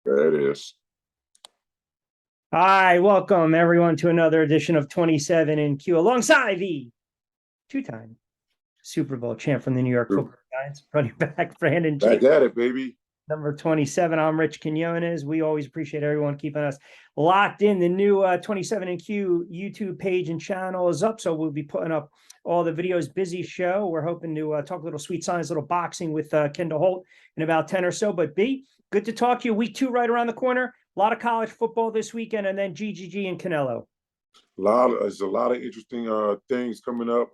That is. Hi, welcome everyone to another edition of 27 in Q alongside the two-time Super Bowl champ from the New York True. Football Giants, running back Brandon Back James, at it, baby. number 27. I'm Rich Quinones. We always appreciate everyone keeping us locked in. The new 27 in Q YouTube page and channel is up, so we'll be putting up all the videos. Busy show. We're hoping to talk a little sweet science, little boxing with Kendall Holt in about 10 or so. But B, good to talk to you. Week 2 right around the corner. A lot of college football this weekend, and then GGG and Canelo. There's a lot of interesting things coming up.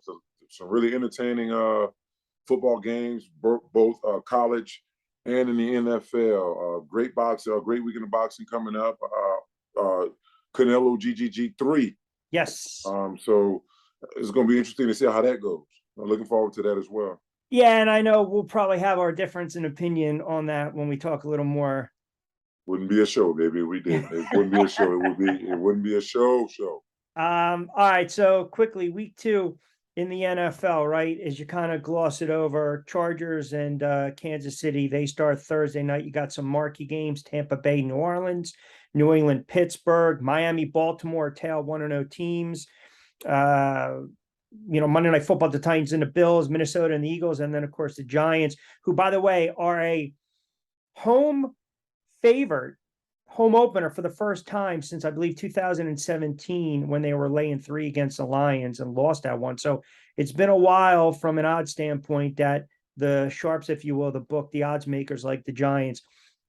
Some really entertaining football games, both college and in the NFL. Great boxing, great weekend of boxing coming up. Canelo-GGG III. Yes. So it's going to be interesting to see how that goes. I'm looking forward to that as well. Yeah, and I know we'll probably have our difference in opinion on that when we talk a little more. Wouldn't be a show, baby, if we didn't. It wouldn't be a show. It wouldn't be a show. All right, so quickly, week 2 in the NFL, right? As you kind of gloss it over, Chargers and Kansas City, they start Thursday night. You got some marquee games: Tampa Bay, New Orleans, New England, Pittsburgh, Miami, Baltimore, tail 1-0 teams. Monday Night Football, the Titans and the Bills, Minnesota and the Eagles, and then of course the Giants, who, by the way, are a home favorite, home opener for the first time since I believe 2017, when they were laying 3 against the Lions and lost that one. So it's been a while from an odds standpoint that the sharps, if you will, the odds makers like the Giants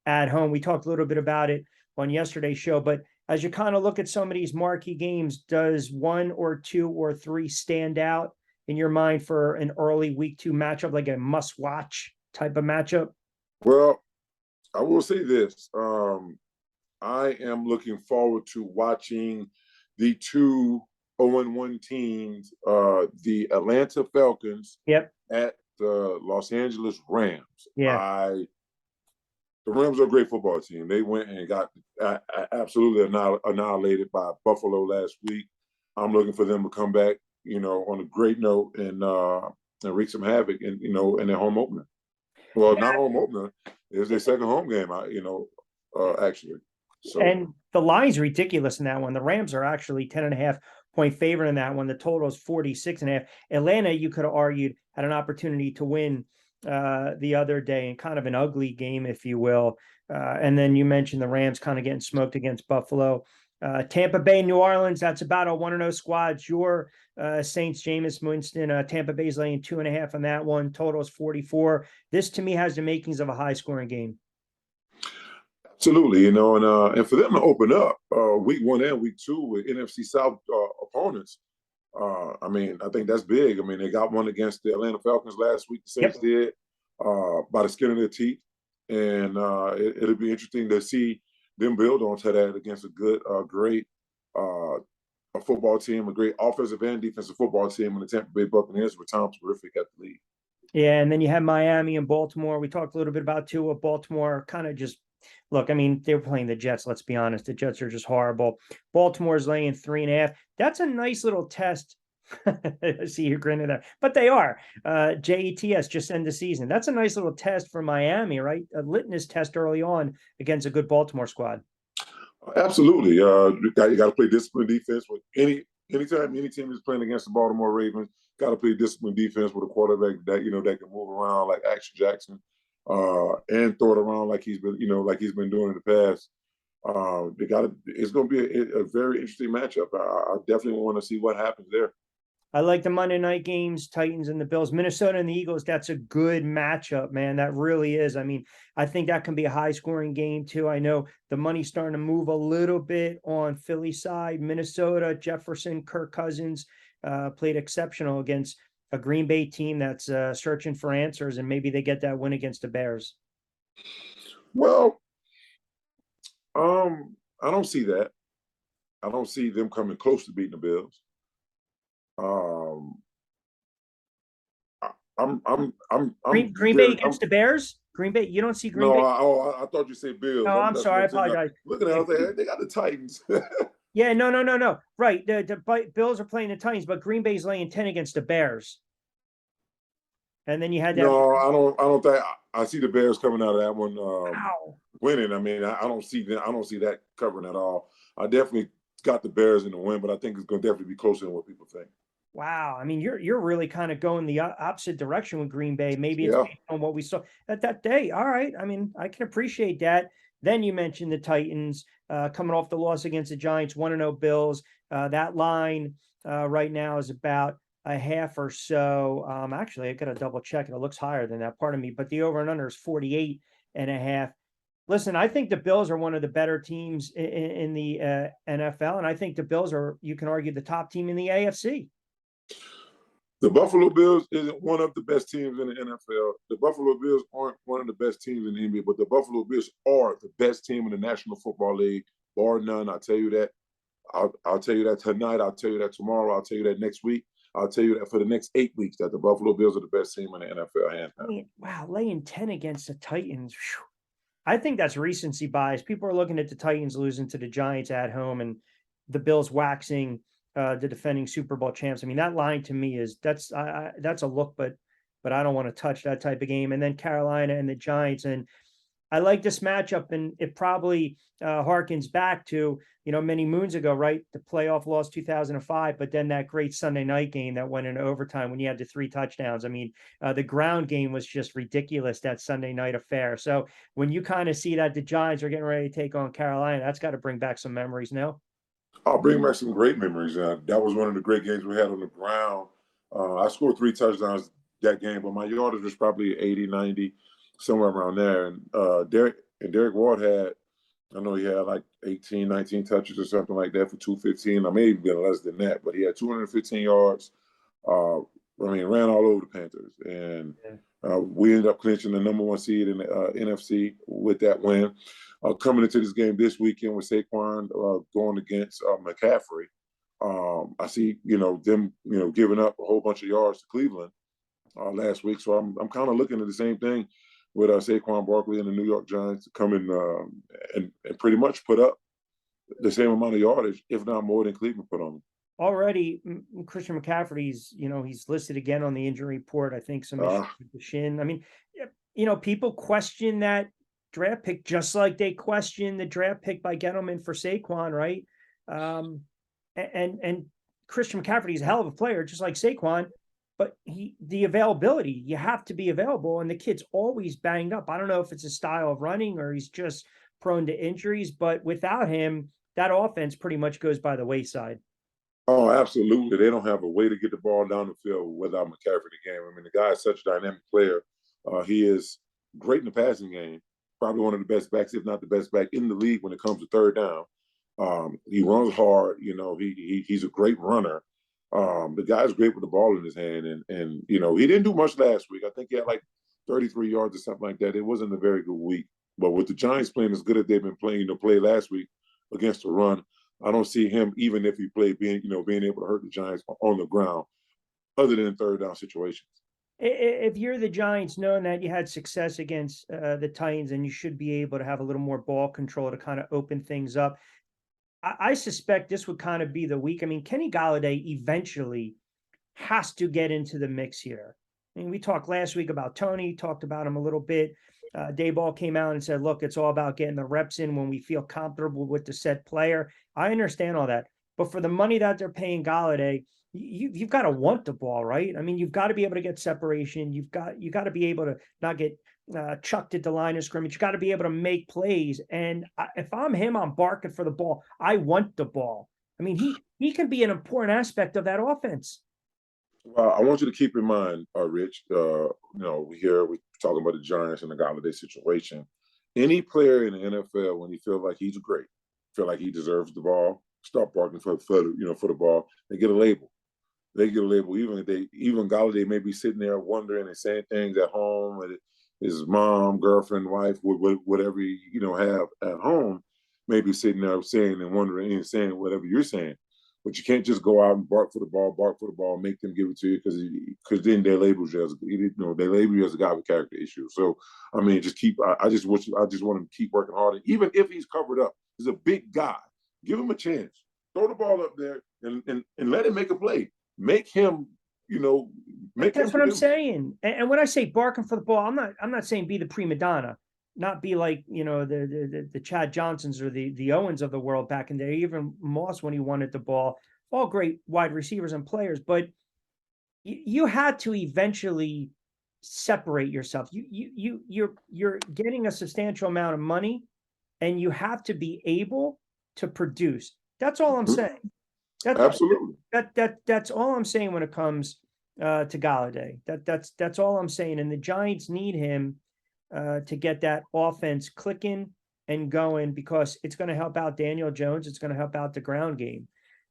at home. We talked a little bit about it on yesterday's show, but as you kind of look at some of these marquee games, does 1 or 2 or 3 stand out in your mind for an early week 2 matchup, like a must-watch type of matchup? Well, I will say this. I am looking forward to watching the two 0-1 teams, the Atlanta Falcons Yep. at the Los Angeles Rams. Yeah. The Rams are a great football team. They went and got absolutely annihilated by Buffalo last week. I'm looking for them to come back, on a great note and wreak some havoc in their home opener. Well, not home opener. It's their second home game, actually. So, and the line's ridiculous in that one. The Rams are actually 10.5-point favorite in that one. The total is 46.5. Atlanta, you could have argued, had an opportunity to win the other day in kind of an ugly game, if you will. And then you mentioned the Rams kind of getting smoked against Buffalo. Tampa Bay, New Orleans, that's about a 1-0 squad. Your Saints, Jameis Winston, Tampa Bay's laying 2.5 on that one. Total is 44. This, to me, has the makings of a high-scoring game. absolutely, and for them to open up week 1 and week 2 with NFC South opponents, I think that's big. They got one against the Atlanta Falcons last week. The Saints did by the skin of their teeth, and it'll be interesting to see them build onto that against a great a football team, a great offensive and defensive football team in the Tampa Bay Buccaneers with Tom Terrific at the lead. Yeah, and then you have Miami and Baltimore. We talked a little bit about Tua. Baltimore kind of just look. They were playing the Jets. Let's be honest, the Jets are just horrible. Baltimore's laying 3.5. That's a nice little test. I see you grinning there, but they are JETS, just end the season. That's a nice little test for Miami, right? A litmus test early on against a good Baltimore squad. Absolutely, you got to play disciplined defense with anytime any team is playing against the Baltimore Ravens. Got to play disciplined defense with a quarterback that that can move around like Action Jackson, and throw it around like he's been doing in the past. It's going to be a very interesting matchup. I definitely want to see what happens there. I like the Monday night games, Titans and the Bills, Minnesota and the Eagles. That's a good matchup, man. That really is. I think that can be a high scoring game too. I know the money's starting to move a little bit on Philly side. Minnesota, Jefferson, Kirk Cousins played exceptional against a Green Bay team that's searching for answers, and maybe they get that win against the Bears. Well, I don't see that. I don't see them coming close to beating the Bills. Green Bay against the Bears. Green Bay, you don't see Green Bay? No, I thought you said Bills. No, I'm sorry, I apologize. Looking at it, they got the Titans. Yeah, no. Right, the Bills are playing the Titans, but Green Bay's laying 10 against the Bears. And then you had that. No, I don't think I see the Bears coming out of that one Wow. winning. I mean, I don't see that. I don't see that covering at all. I definitely got the Bears in the win, but I think it's going to definitely be closer than what people think. Wow. I mean, you're really kind of going the opposite direction with Green Bay. Maybe it's Yeah. based on what we saw at that day. All right. I mean, I can appreciate that. Then you mentioned the Titans coming off the loss against the Giants, 1-0 Bills. That line right now is about a half or so. Actually, I got to double check it. It looks higher than that, pardon me, but the over and under is 48.5. Listen, I think the Bills are one of the better teams in the NFL, and I think the Bills are, you can argue, the top team in the AFC. The Buffalo Bills isn't one of the best teams in the NFL. The Buffalo Bills aren't one of the best teams in the NBA, but the Buffalo Bills are the best team in the National Football League, bar none. I'll tell you that. I'll tell you that tonight. I'll tell you that tomorrow. I'll tell you that next week. I'll tell you that for the next 8 weeks that the Buffalo Bills are the best team in the NFL, hands down. Wow, laying 10 against the Titans. Whew. I think that's recency bias. People are looking at the Titans losing to the Giants at home and the Bills waxing the defending Super Bowl champs. I mean, that line to me is that's a look, but I don't want to touch that type of game. And then Carolina and the Giants, and I like this matchup, and it probably harkens back to, many moons ago, right? The playoff loss 2005, but then that great Sunday night game that went into overtime when you had the 3 touchdowns. I mean, the ground game was just ridiculous, that Sunday night affair. So when you kind of see that the Giants are getting ready to take on Carolina, that's got to bring back some memories now. I'll bring back some great memories. That was one of the great games we had on the ground. I scored 3 touchdowns that game, but my yardage was probably 80, 90, somewhere around there. And Derek Ward had, I know he had like 18, 19 touches or something like that for 215. I may even been less than that, but he had 215 yards. Ran all over the Panthers. And we ended up clinching the #1 seed in the NFC with that win. Coming into this game this weekend with Saquon going against McCaffrey, I see them giving up a whole bunch of yards to Cleveland last week. So I'm kind of looking at the same thing with Saquon Barkley and the New York Giants to come in and pretty much put up the same amount of yardage, if not more, than Cleveland put on them. Already, Christian McCaffrey's, he's listed again on the injury report. I think some issues with the shin. I mean, people question that draft pick just like they question the draft pick by Gettleman for Saquon, right? And Christian McCaffrey is a hell of a player, just like Saquon, but the availability, you have to be available, and the kid's always banged up. I don't know if it's a style of running or he's just prone to injuries, but without him, that offense pretty much goes by the wayside. Oh, absolutely. They don't have a way to get the ball down the field without McCaffrey in the game. I mean, the guy is such a dynamic player. He is great in the passing game, probably one of the best backs, if not the best back in the league when it comes to third down. He runs hard. He's a great runner. The guy's great with the ball in his hand. And he didn't do much last week. I think he had like 33 yards or something like that. It wasn't a very good week. But with the Giants playing as good as they've been playing, play last week against the run, I don't see him, even if he played, being able to hurt the Giants on the ground, other than third down situations. If you're the Giants, knowing that you had success against the Titans and you should be able to have a little more ball control to kind of open things up, I suspect this would kind of be the week. I mean, Kenny Golladay eventually has to get into the mix here. I mean, we talked last week about Tony, talked about him a little bit. Dayball came out and said, look, it's all about getting the reps in when we feel comfortable with the set player. I understand all that. But for the money that they're paying Golladay, you've got to want the ball, right? I mean, you've got to be able to get separation. You got to be able to not get chucked at the line of scrimmage. You got to be able to make plays. And if I'm him, I'm barking for the ball. I want the ball. I mean, he can be an important aspect of that offense. Well, I want you to keep in mind, Rich, we're talking about the Giants and the Golladay situation. Any player in the NFL, when he feels like he's great, feel like he deserves the ball, start barking for the ball, they get a label. They get a label. Even Golladay may be sitting there wondering and saying things at home with his mom, girlfriend, wife, whatever have at home, maybe sitting there saying and wondering and saying whatever you're saying. But you can't just go out and bark for the ball, make them give it to you because then they label you as a guy with character issues. So I mean, I just want him to keep working hard. And even if he's covered up, he's a big guy. Give him a chance. Throw the ball up there and let him make a play. Make him make him That's what I'm produce. saying. And when I say barking for the ball, I'm not saying be the prima donna, not be like, the Chad Johnsons or the Owens of the world back in the day, even Moss when he wanted the ball, all great wide receivers and players, but you had to eventually separate yourself. You're getting a substantial amount of money, and you have to be able to produce. That's all I'm saying. Absolutely. That's all I'm saying when it comes to Galladay. That's all I'm saying. And the Giants need him to get that offense clicking and going, because it's going to help out Daniel Jones. It's going to help out the ground game.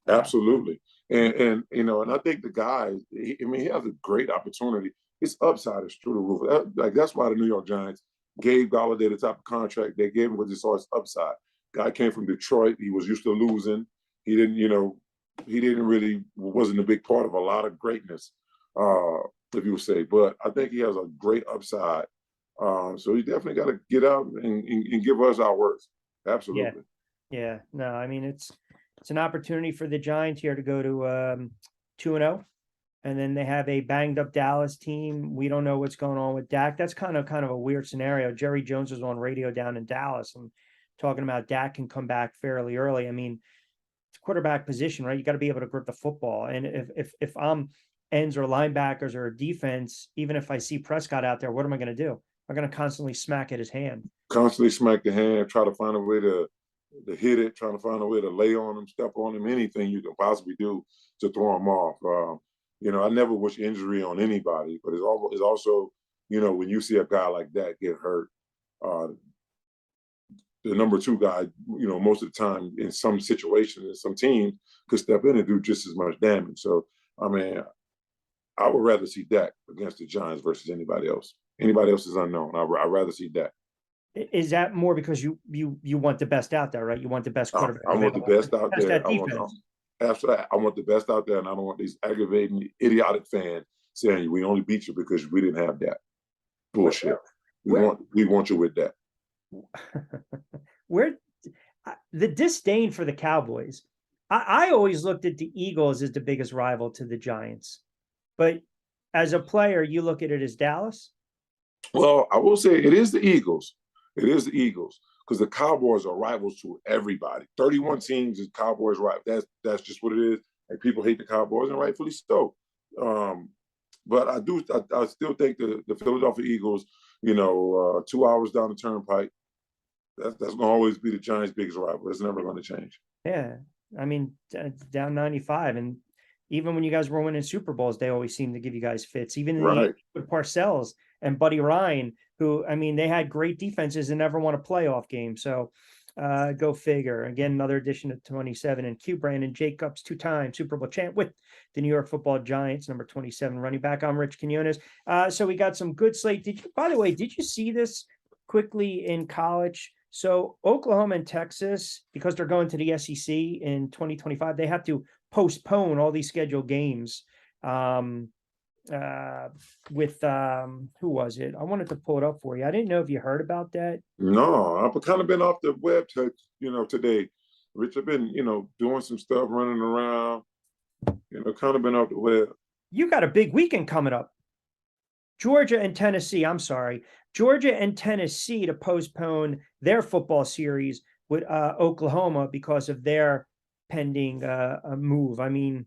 Absolutely. And and I think the guy, he has a great opportunity. His upside is through the roof. That's why the New York Giants gave Galladay the type of contract they gave him, with his upside. Guy came from Detroit. He was used to losing. He wasn't a big part of a lot of greatness, if you would say. But I think he has a great upside. So he definitely got to get out and give us our worth. Absolutely. Yeah. No, I mean, it's an opportunity for the Giants here to go to 2-0. And then they have a banged up Dallas team. We don't know what's going on with Dak. That's kind of a weird scenario. Jerry Jones was on radio down in Dallas and talking about Dak can come back fairly early. I mean, it's quarterback position, right? You got to be able to grip the football. And if I'm ends or linebackers or a defense, even if I see Prescott out there, what am I going to do? I'm going to constantly smack at his hand. Constantly smack the hand, try to find a way to hit it, trying to find a way to lay on him, step on him, anything you can possibly do to throw him off. I never wish injury on anybody, but it's also, when you see a guy like that get hurt, the number two guy, most of the time in some situations, in some teams, could step in and do just as much damage. So, I mean, I would rather see Dak against the Giants versus anybody else. Anybody else is unknown. I'd rather see Dak. Is that more because you want the best out there, right? You want the best quarterback. I want the best out there. I want the best out there, and I don't want these aggravating, idiotic fans saying we only beat you because we didn't have that. Bullshit. We want you with that. Where the disdain for the Cowboys. I always looked at the Eagles as the biggest rival to the Giants, but as a player, you look at it as Dallas. Well, I will say it is the Eagles. It is the Eagles, because the Cowboys are rivals to everybody. 31 teams is Cowboys rival. That's just what it is. And people hate the Cowboys, and rightfully so. But I still think the Philadelphia Eagles, 2 hours down the turnpike, that's going to always be the Giants' biggest rival. It's never going to change. Yeah. I mean, down 95. And even when you guys were winning Super Bowls, they always seem to give you guys fits. Even with Parcells and Buddy Ryan, who, I mean, they had great defenses and never won a playoff game. So go figure. Again, another addition to 27. And Q Brandon Jacobs, 2-time Super Bowl champ with the New York Football Giants, number 27 running back. I'm Rich Quinones. So we got some good slate. By the way, did you see this quickly in college? So Oklahoma and Texas, because they're going to the SEC in 2025, they have to postpone all these scheduled games. With who was it? I wanted to pull it up for you. I didn't know if you heard about that. No, I've kind of been off the web today. Rich, I've been, doing some stuff, running around, kind of been off the web. You got a big weekend coming up. Georgia and Tennessee to postpone their football series with Oklahoma because of their pending move. I mean,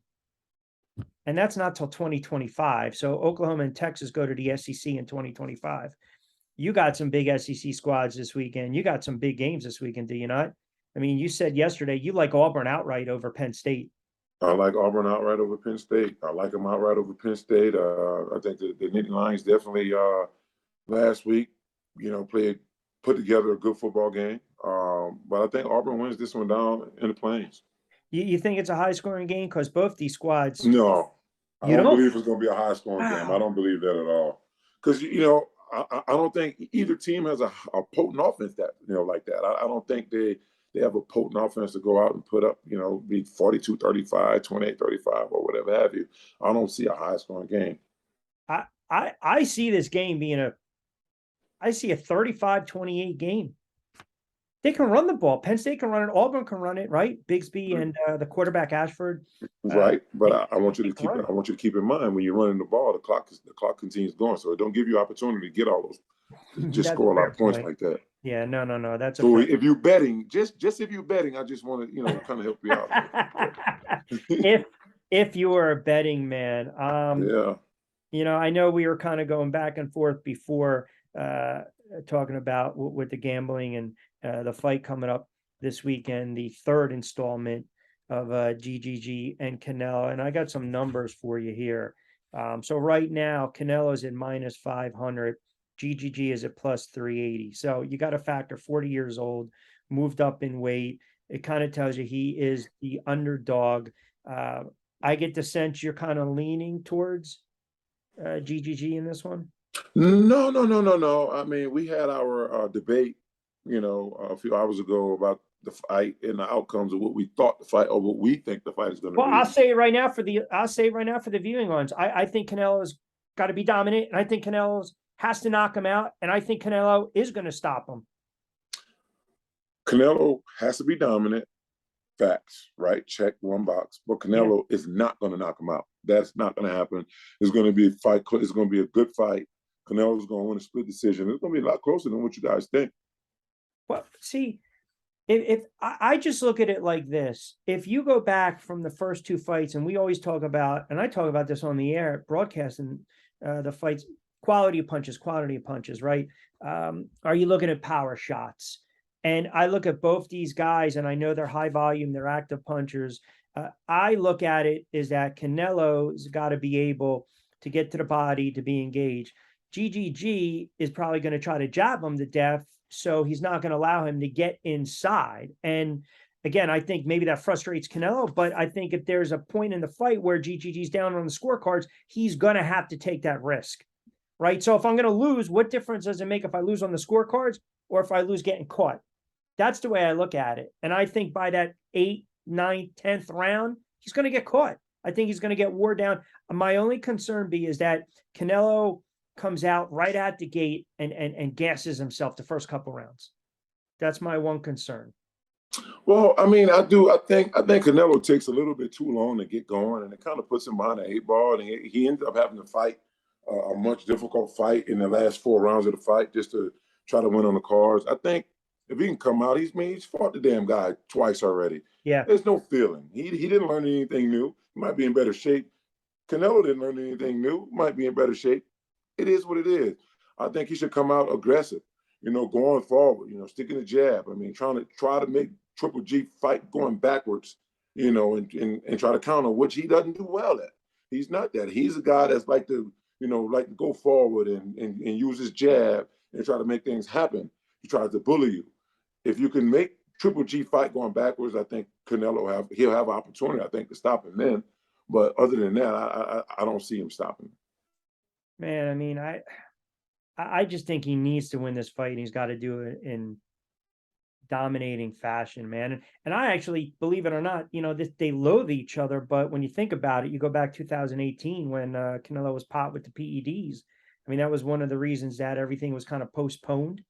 and that's not till 2025. So Oklahoma and Texas go to the SEC in 2025. You got some big SEC squads this weekend. You got some big games this weekend, do you not? I mean, you said yesterday you like Auburn outright over Penn State. I like Auburn outright over Penn State. I like them outright over Penn State. I think the Nittany Lions definitely last week, put together a good football game. But I think Auburn wins this one down in the Plains. You think it's a high-scoring game? Because both these squads. No. I don't believe it's going to be a high-scoring game. I don't believe that at all. Because, I don't think either team has a potent offense that, like that. I don't think they have a potent offense to go out and put up, be 42-35, 28-35, or whatever have you. I don't see a high-scoring game. I see this game being I see a 35-28 game. They can run the ball. Penn State can run it. Auburn can run it, right? Bigsby and the quarterback Ashford. Right, but I want you to Can keep run it. I want you to keep in mind when you're running the ball, the clock continues going, so it don't give you opportunity to get all those to just That's a score a lot fair of points point. like that. Yeah, no. That's a So fair. if you're betting, just if you're betting, I just want to kind of help you out here. if if you are a betting man, Yeah. I know we were kind of going back and forth before talking about with the gambling and the fight coming up this weekend, the third installment of GGG and Canelo. And I got some numbers for you here. So right now, Canelo's at minus 500. GGG is at plus 380. So you got to factor 40 years old, moved up in weight. It kind of tells you he is the underdog. I get the sense you're kind of leaning towards GGG in this one? No. I mean, we had our debate, a few hours ago about the fight and the outcomes of what we thought the fight or what we think the fight is going to Well, be. I'll say it right now for the viewing ones. I think Canelo's got to be dominant, and I think Canelo's has to knock him out, and I think Canelo is going to stop him. Canelo has to be dominant. Facts, right? Check one box. But Canelo is not going to knock him out. That's not going to happen. It's going to be a fight. It's going to be a good fight. Canelo's going to win a split decision. It's going to be a lot closer than what you guys think. Well, see, if I just look at it like this, if you go back from the first two fights, and we always talk about, and I talk about this on the air, broadcasting the fights, quality of punches, right? Are you looking at power shots? And I look at both these guys, and I know they're high volume, they're active punchers. I look at it is that Canelo's got to be able to get to the body to be engaged. GGG is probably going to try to jab him to death, so he's not going to allow him to get inside. And again, I think maybe that frustrates Canelo, but I think if there's a point in the fight where GGG's down on the scorecards, he's going to have to take that risk, right? So if I'm going to lose, what difference does it make if I lose on the scorecards or if I lose getting caught? That's the way I look at it. And I think by that 8th, 9th, 10th round, he's going to get caught. I think he's going to get wore down. My only concern is that Canelo comes out right at the gate and gasses himself the first couple rounds. That's my one concern. Well, I mean, I think Canelo takes a little bit too long to get going, and it kind of puts him behind the 8 ball, and he ends up having to fight a much difficult fight in the last 4 rounds of the fight just to try to win on the cards. I think if he can come out, he's fought the damn guy twice already. Yeah. There's no feeling. He didn't learn anything new. He might be in better shape. Canelo didn't learn anything new. Might be in better shape. It is what it is. I think he should come out aggressive, going forward, sticking the jab. I mean, try to make Triple G fight going backwards, and try to counter, which he doesn't do well at. He's not that. He's a guy that's like to go forward and use his jab and try to make things happen. He tries to bully you. If you can make Triple G fight going backwards, I think he'll have an opportunity, I think, to stop him then. But other than that, I don't see him stopping. Man, I mean, I just think he needs to win this fight, and he's got to do it in dominating fashion, man. And I actually, believe it or not, they loathe each other. But when you think about it, you go back 2018 when Canelo was popped with the PEDs. I mean, that was one of the reasons that everything was kind of postponed.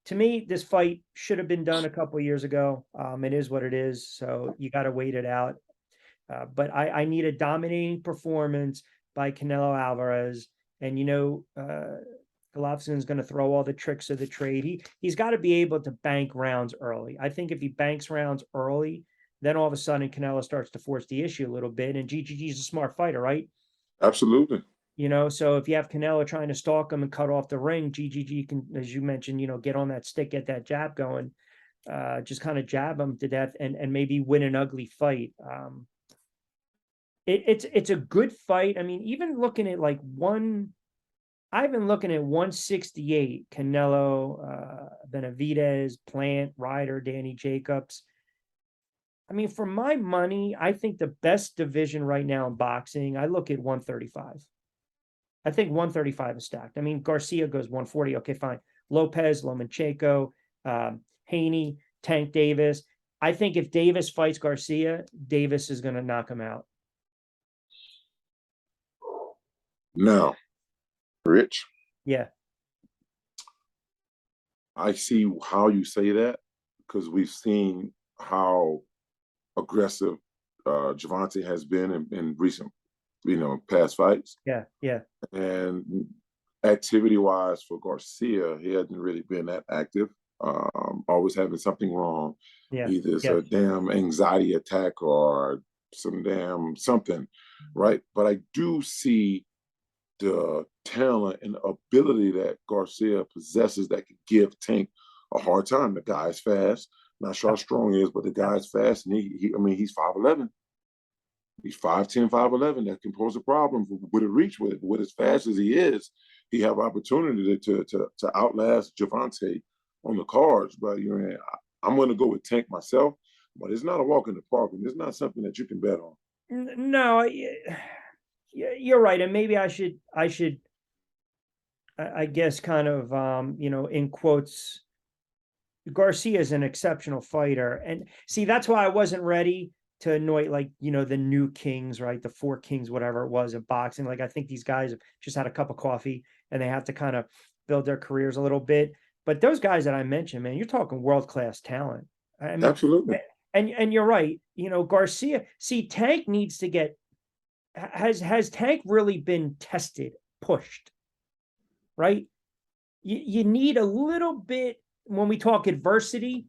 To me, this fight should have been done a couple of years ago. It is what it is. So you got to wait it out. But I need a dominating performance by Canelo Alvarez. And, Golovkin is going to throw all the tricks of the trade. He's got to be able to bank rounds early. I think if he banks rounds early, then all of a sudden Canelo starts to force the issue a little bit. And GGG is a smart fighter, right? Absolutely. So if you have Canelo trying to stalk him and cut off the ring, GGG can, as you mentioned, get on that stick, get that jab going, just kind of jab him to death and maybe win an ugly fight. It's a good fight. I mean, even looking at I've been looking at 168, Canelo, Benavidez, Plant, Ryder, Danny Jacobs. I mean, for my money, I think the best division right now in boxing, I look at 135. I think 135 is stacked. I mean, Garcia goes 140. Okay, fine. Lopez, Lomachenko, Haney, Tank Davis. I think if Davis fights Garcia, Davis is going to knock him out. Now, Rich. Yeah. I see how you say that because we've seen how aggressive Javante has been in recent, past fights. Yeah, yeah, And activity wise for Garcia, he hasn't really been that active. Always having something wrong. yeah, Either it's yeah. a damn anxiety attack or some damn something, right? But I do see the talent and ability that Garcia possesses that could give Tank a hard time. The guy's fast. Not sure how Yep, strong he is, but the yep. guy's fast, and I mean, he's 5'11". He's 5'10", 5'11". That can pose a problem with a reach with as fast as he is. He have opportunity to outlast Javante on the cards. But I'm going to go with Tank myself. But it's not a walk in the park, and it's not something that you can bet on. No, you're right, and maybe I guess, kind of, in quotes, Garcia is an exceptional fighter. And see, that's why I wasn't ready to anoint, like, the new kings, right? The four kings, whatever it was of boxing. Like, I think these guys have just had a cup of coffee and they have to kind of build their careers a little bit. But those guys that I mentioned, man, you're talking world-class talent. I mean, Absolutely. and you're right. Garcia, see, Tank needs to get, has Tank really been tested, pushed, right? You need a little bit when we talk adversity.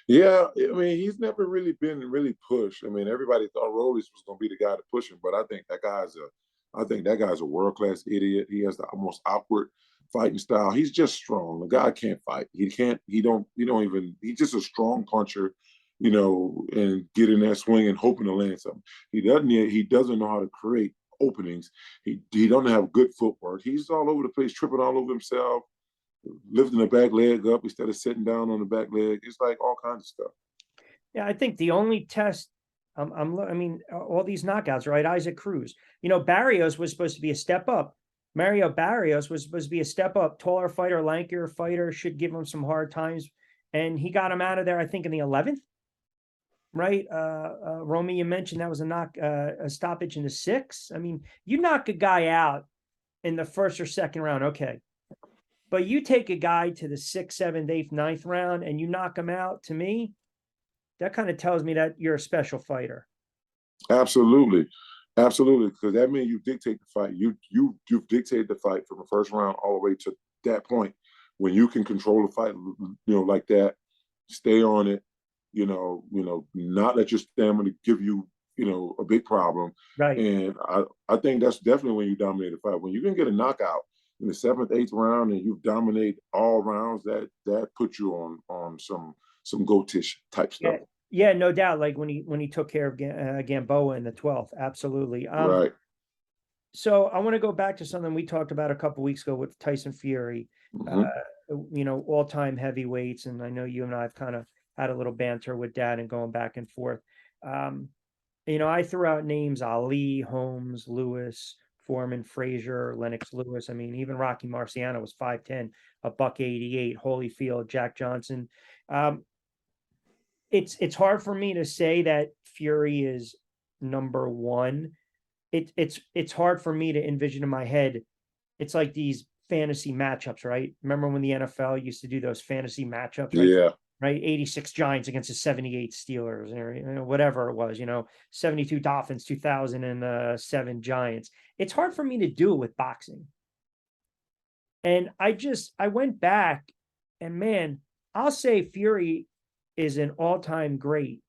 Yeah, I mean, he's never really been really pushed. I mean, everybody thought Rollies was going to be the guy to push him, but I think that guy's a world class idiot. He has the most awkward fighting style. He's just strong. The guy can't fight. He can't. He don't even. He's just a strong puncher, and get in that swing and hoping to land something. He doesn't know how to create openings. He doesn't have good footwork. He's all over the place, tripping all over himself, lifting the back leg up instead of sitting down on the back leg. It's like all kinds of stuff. Yeah, I think the only test, I mean, all these knockouts, right? Isaac Cruz, Barrios was supposed to be a step up. Mario Barrios was supposed to be a step up, taller fighter, lankier fighter, should give him some hard times. And he got him out of there, I think, in the 11th, right? Romy, you mentioned that was a stoppage in the 6th. I mean, you knock a guy out in the 1st or 2nd round, okay. But you take a guy to the 6th, 7th, 8th, 9th round and you knock him out, to me, that kind of tells me that you're a special fighter. Absolutely, absolutely, because that means you dictate the fight. You've dictated the fight from the first round all the way to that point when you can control the fight, like that. Stay on it, not let your stamina give you, a big problem. Right. And I think that's definitely when you dominate the fight. When you can get a knockout in the 7th, 8th round, and you dominate all rounds, that puts you on some goatish type Yeah. stuff. Yeah, no doubt. Like when he took care of Gamboa in the 12th. Absolutely. Right. So I want to go back to something we talked about a couple weeks ago with Tyson Fury, Mm-hmm. all-time heavyweights. And I know you and I have kind of had a little banter with Dad and going back and forth. Um, I threw out names: Ali, Holmes, Lewis, Foreman, Frazier, Lennox Lewis. I mean, even Rocky Marciano was 5'10", a buck 88, Holyfield, Jack Johnson. Um, it's hard for me to say that Fury is number one. It's hard for me to envision in my head. It's like these fantasy matchups, right? Remember when the NFL used to do those fantasy matchups, right? Yeah. Right, 86 Giants against the 78 Steelers, or whatever it was, 72 Dolphins, 2007 Giants. It's hard for me to do it with boxing. And I went back, and man, I'll say Fury is an all-time great,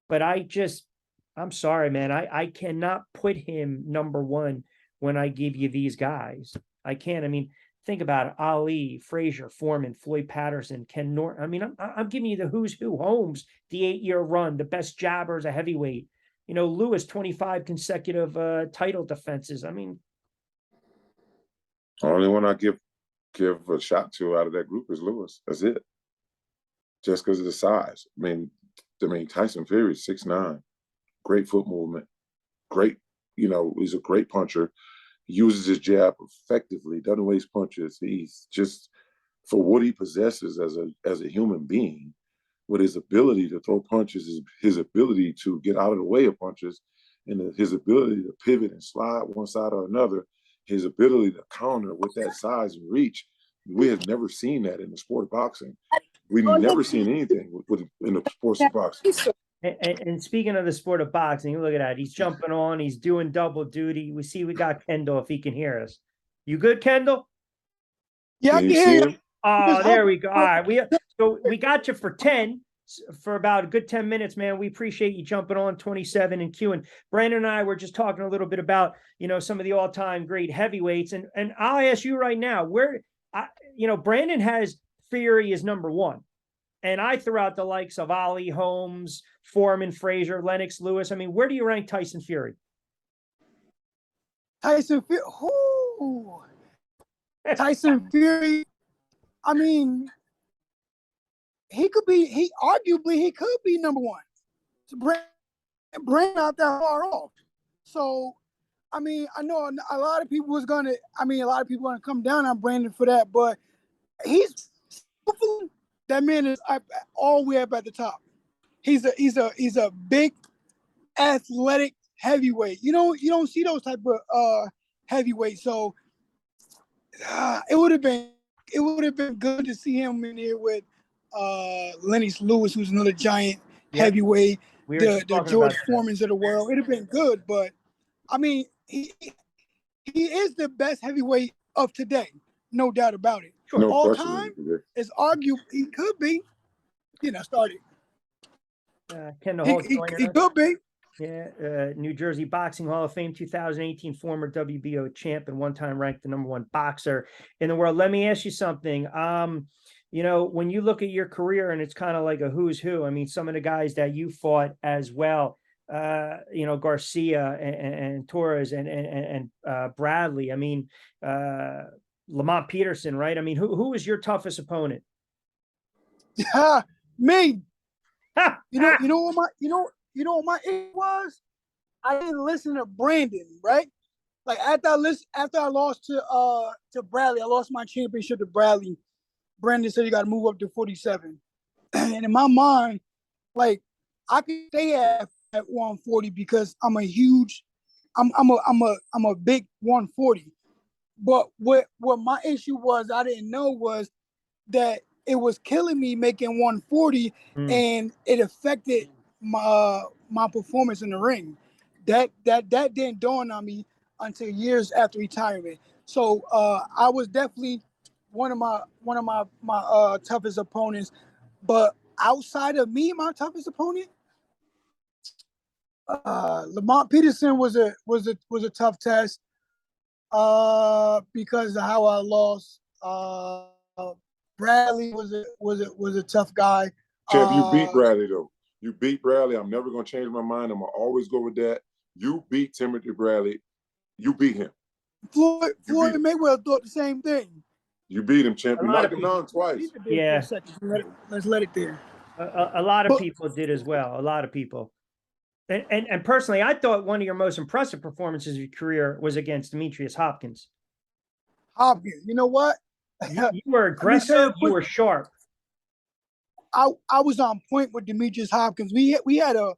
but I'm sorry, man. I cannot put him number one when I give you these guys. I can't. I mean, think about it: Ali, Frazier, Foreman, Floyd Patterson, Ken Norton. I mean, I'm giving you the who's who. Holmes, the 8-year run, the best jabber as a heavyweight. Lewis, 25 consecutive title defenses. I mean, Only one I give a shot to out of that group is Lewis. That's it. Just because of the size. I mean, Tyson Fury is 6'9", great foot movement, great. He's a great puncher. He uses his jab effectively. Doesn't waste punches. He's just, for what he possesses as a human being, with his ability to throw punches, his ability to get out of the way of punches, and his ability to pivot and slide one side or another. his ability to counter with that size and reach, we have never seen that in the sport of boxing. We've never seen anything in the sports of boxing. And speaking of the sport of boxing, look at that. He's jumping on. He's doing double duty. We got Kendall if he can hear us. You good, Kendall? Yeah, I Can can you hear see you. him? Oh, there we go. All right. So we got you for about a good 10 minutes, man. We appreciate you jumping on 27 and Q. And Brandon and I were just talking a little bit about, some of the all-time great heavyweights. And I'll ask you right now, Brandon has Fury as number one. And I threw out the likes of Ali, Holmes, Foreman, Frazier, Lennox, Lewis. I mean, where do you rank Tyson Fury? Tyson Fury. Tyson Fury. I mean, he could be number one. So Brandon not that far off. So, I mean, I know a lot of people want to come down on Brandon for that, but that man is all the way up at the top. He's a big athletic heavyweight. You don't see those type of heavyweights. So it would have been good to see him in here with Lennox Lewis, who's another giant heavyweight. The George Foremans of the world. It'd have been good, but I mean, he is the best heavyweight of today, no doubt about it. Sure. No All question. time, it's argued he could be. Started. Kendall Holt he could be. Yeah, New Jersey Boxing Hall of Fame 2018 former WBO champ and one-time ranked the number one boxer in the world. Let me ask you something. When you look at your career and it's kind of like a who's who, I mean, some of the guys that you fought as well, Garcia and Torres and Bradley. I mean, Lamont Peterson, right? I mean, who was your toughest opponent? Me. You know what my issue was? I didn't listen to Brandon, right? Like after I lost to Bradley, I lost my championship to Bradley. Brandon said you got to move up to 47, and in my mind, like I can stay at 140 because I'm a big 140. But what my issue was, I didn't know was that it was killing me making 140, and it affected my performance in the ring. That didn't dawn on me until years after retirement. So I was definitely one of my toughest opponents. But outside of me, my toughest opponent, Lamont Peterson was a tough test because of how I lost. Bradley was a tough guy. Champ, you beat Bradley though. You beat Bradley. I'm never gonna change my mind. I'm gonna always go with that. You beat Timothy Bradley. You beat him. Floyd Mayweather thought the same thing. You beat him, champ. You knocked him down twice. Yeah. Let's let it there. A lot of people did as well. A lot of people. And personally, I thought one of your most impressive performances of your career was against Demetrius Hopkins. Hopkins, you know what? You were aggressive. You were sharp. I was on point with Demetrius Hopkins. We had a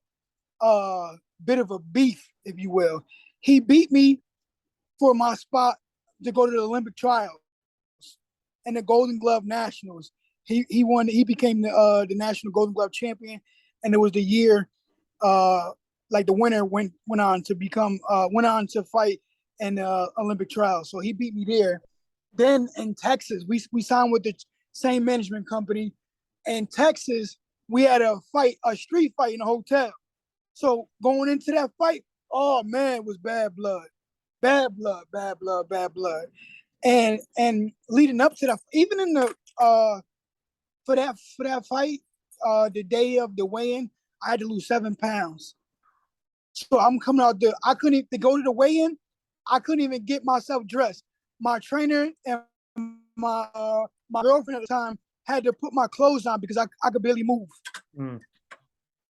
bit of a beef, if you will. He beat me for my spot to go to the Olympic trials and the Golden Glove Nationals. He won. He became the national Golden Glove champion, and it was the year like the winner went on to fight in the Olympic trials. So he beat me there. Then in Texas, we signed with the same management company. In Texas, we had a street fight in a hotel. So going into that fight, oh man, it was bad blood. And leading up to that, even in the for that fight, the day of the weigh-in, I had to lose 7 pounds. So I'm coming out there. I couldn't even go to the weigh-in. I couldn't even get myself dressed. My trainer and my girlfriend at the time had to put my clothes on because I could barely move.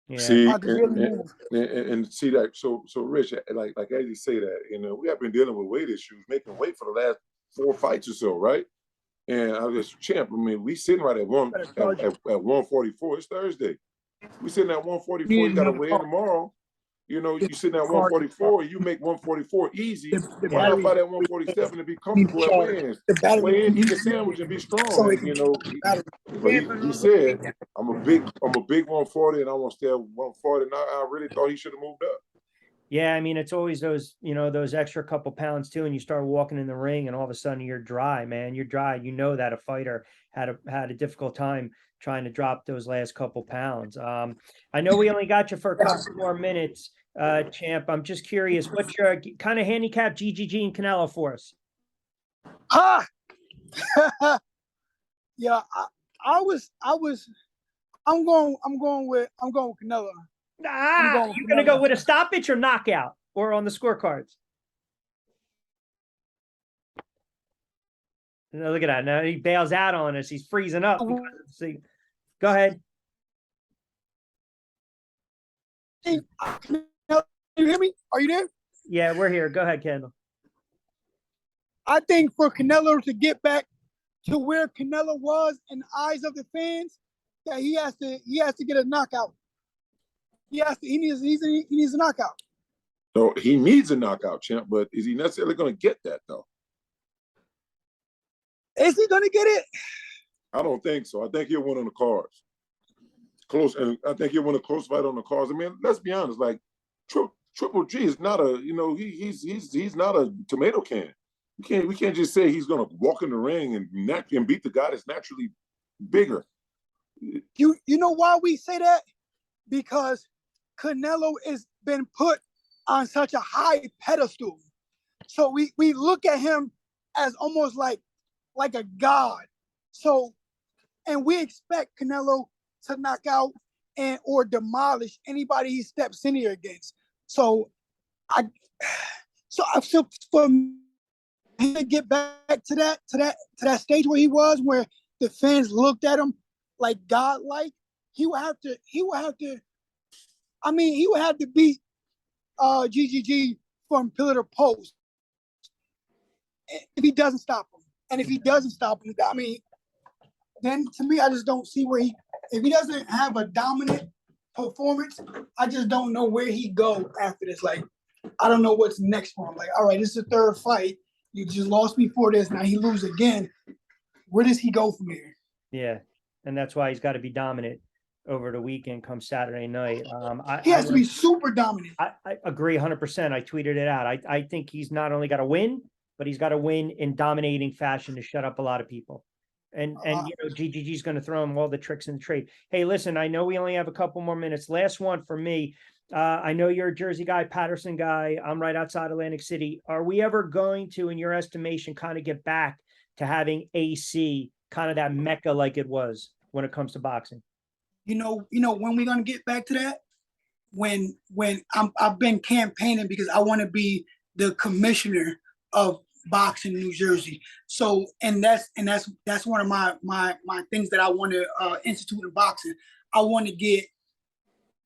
Yeah. See, and see that. So Rich, like as you say that, we have been dealing with weight issues, making weight for the last 4 fights or so, right? And I was champ. I mean, we sitting right at 144. It's Thursday. We sitting at 144. You got to weigh in tomorrow. You know, you sitting at 144, you make 144 easy. Why not fight at 147 and be comfortable at weigh-ins? Weigh in, eat a sandwich, and be strong. And you know, he said, I'm a big 140, and I want to stay at 140. And I really thought he should have moved up. Yeah, I mean, it's always those, you know, those extra couple pounds too, and you start walking in the ring, and all of a sudden you're dry, man. You're dry. You know that a fighter had a difficult time trying to drop those last couple pounds. I know we only got you for a couple more minutes, champ. I'm just curious, what's your kind of handicap GGG and Canelo for us? Yeah, I'm going with Canelo. You're gonna go with a stoppage or knockout, or on the scorecards? No, look at that. Now he bails out on us. He's freezing up. See, go ahead. Hey, you hear me? Are you there? Yeah, we're here. Go ahead, Kendall. I think for Canelo to get back to where Canelo was in the eyes of the fans, that he has to get a knockout. He needs a knockout. So he needs a knockout, champ, but is he necessarily going to get that though? Is he going to get it? I don't think so. I think he'll win on the cards. Close, and I think he'll win a close fight on the cards. I mean, let's be honest. Like Triple G is not a, you know, he's not a tomato can. We can't just say he's going to walk in the ring and beat the guy that's naturally bigger. You know why we say that? Because Canelo has been put on such a high pedestal. So we look at him as almost like a god. So, and we expect Canelo to knock out or demolish anybody he steps in here against. So for him to get back to that stage where he was, where the fans looked at him like godlike, he would have to beat GGG from pillar to post if he doesn't stop him. And if he doesn't stop him, I mean, then to me, I just don't see if he doesn't have a dominant performance, I just don't know where he go after this. Like, I don't know what's next for him. Like, all right, this is the third fight. You just lost before this. Now he loses again. Where does he go from here? Yeah, and that's why he's got to be dominant over the weekend come Saturday night. He has to be super dominant. I agree 100%. I tweeted it out. I think he's not only got to win, but he's got to win in dominating fashion to shut up a lot of people. And you know, GGG's going to throw him all the tricks in the trade. Hey, listen, I know we only have a couple more minutes. Last one for me. I know you're a Jersey guy, Patterson guy. I'm right outside Atlantic City. Are we ever going to, in your estimation, kind of get back to having AC, kind of that mecca like it was when it comes to boxing? You know, when we're gonna get back to that? When I've been campaigning because I want to be the commissioner of boxing in New Jersey. So, and that's one of my things that I want to institute in boxing. I want to get,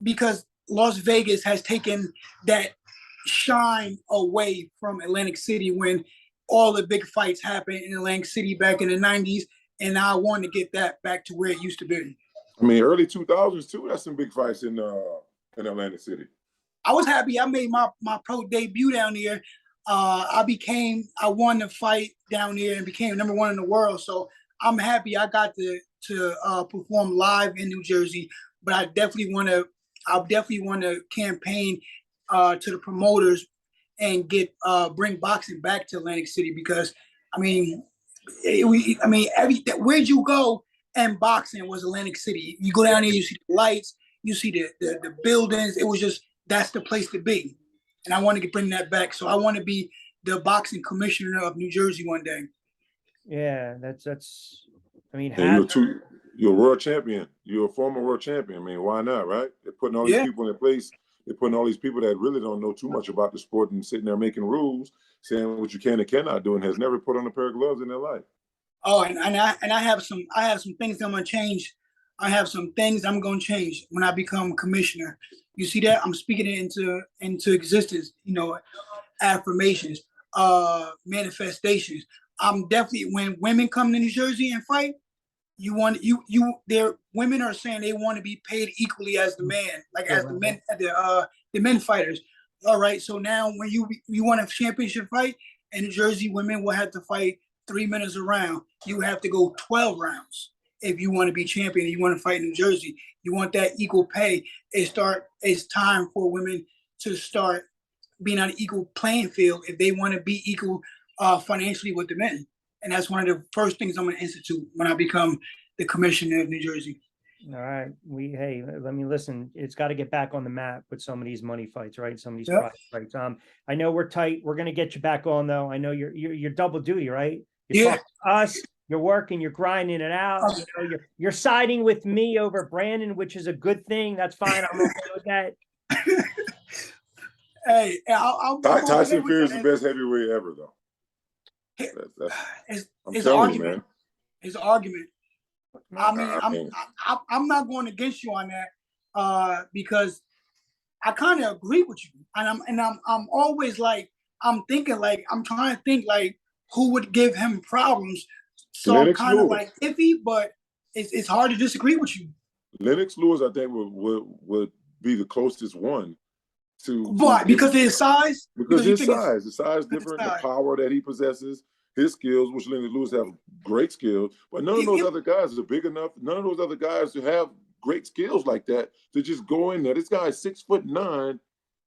because Las Vegas has taken that shine away from Atlantic City when all the big fights happened in Atlantic City back in the 90s, and I want to get that back to where it used to be. I mean, early 2000s too. That's some big fights in Atlantic City. I was happy. I made my pro debut down there. I won the fight down there and became #1 in the world. So I'm happy I got to perform live in New Jersey. But I definitely want to campaign to the promoters and bring boxing back to Atlantic City, because I mean, where'd you go? And boxing was Atlantic City. You go down there, you see the lights, you see the buildings. It was just, that's the place to be. And I want to bring that back. So I want to be the boxing commissioner of New Jersey one day. Yeah, that's. I mean, you're a world champion. You're a former world champion. I mean, why not, right? They're putting all these people in place. They're putting all these people that really don't know too much about the sport and sitting there making rules, saying what you can and cannot do, and has never put on a pair of gloves in their life. Oh, and I have some things I'm gonna change. I have some things I'm gonna change when I become commissioner. You see that? I'm speaking it into existence. You know, affirmations, manifestations. I'm definitely, when women come to New Jersey and fight, women are saying they want to be paid equally as the man, like as the men, the the men fighters. All right, so now when you want a championship fight, in New Jersey, women will have to fight 3 minutes a round. You have to go 12 rounds if you want to be champion. You want to fight in New Jersey. You want that equal pay. It's time for women to start being on an equal playing field if they want to be equal financially with the men. And that's one of the first things I'm going to institute when I become the commissioner of New Jersey. All right. Hey, let me listen. It's got to get back on the map with some of these money fights, right? Some of these prize fights. I know we're tight. We're gonna get you back on though. I know you're double duty, right? You're talking to us, you're working, you're grinding it out. You know, you're siding with me over Brandon, which is a good thing. That's fine. I'm okay with that. Hey, Tyson Fury is the best heavyweight ever, though. His argument. His argument. I mean, I'm not going against you on that because I kind of agree with you, and I'm always like I'm thinking like I'm trying to think like who would give him problems. So Lennox I'm kind of like iffy, but it's hard to disagree with you. Lennox Lewis, I think, would be the closest one to. Why? Because of his size. Because his size, the size different, the power that he possesses. His skills, which Lennox Lewis have great skills, but none of those other guys are big enough. None of those other guys who have great skills like that to just go in there. This guy is 6'9".